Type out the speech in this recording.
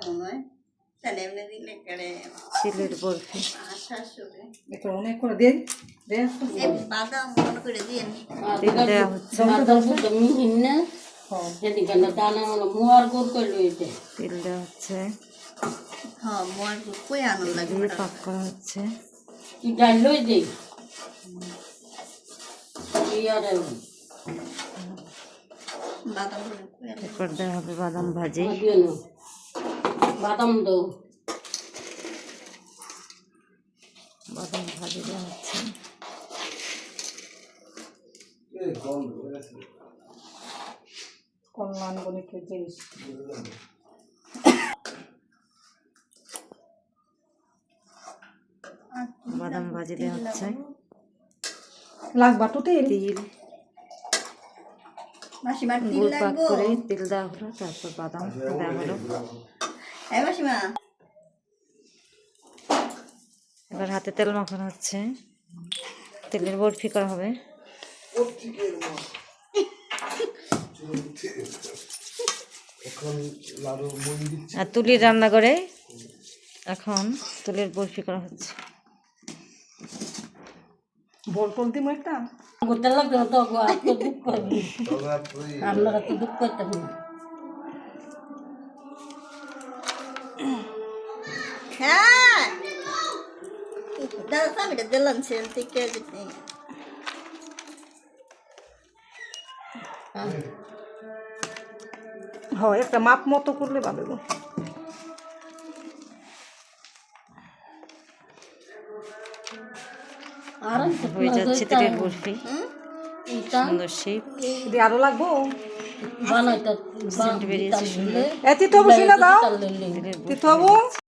মনে হয় তাহলে এমনি দিলে কেড়ে চিলের বরফি এটা অনেক করে দেন বাদাম মনে করে দিয়ে তেল দেওয়া হচ্ছে তেল দেওয়া হচ্ছে হ্যাঁ মোয়ার কই আনন্দ লাগে দিয়ে পাক করা হচ্ছে বাদাম এরপর দেওয়া হবে বাদাম ভাজি বাদাম দাও বাদাম ভাজি দেওয়া হচ্ছে কল্যাণ গণিতের জিনিস বাদাম ভাজি দেওয়া হচ্ছে লাগবা তো তেল তিল মাসিমার তিল গুড় পাক লাগবো করে তেল দেওয়া হলো তারপর বাদাম দেওয়া হলো এই মাসিমা এবার হাতে তেল মাখানো হচ্ছে তেলের বরফি করা হবে আর তুলির রান্না করে এখন তুলের বরফি করা হচ্ছে বলটল দিব একটা করতে লাগবে তো আপনি দুঃখ করবেন আপনারা তো দুঃখ করতে হবে হ্যাঁ দাদা আমি এটা দিলাম ছেলে থেকে যেতে হয় একটা মাপ মতো করলে ভালো গো হয়ে যাচ্ছে তেলের বরফি সুন্দর শেপ যদি আরো লাগবো বানাইতে সেন্ট বেরিয়েছে সুন্দর এতি তো বসে না দাও তেলের তিতো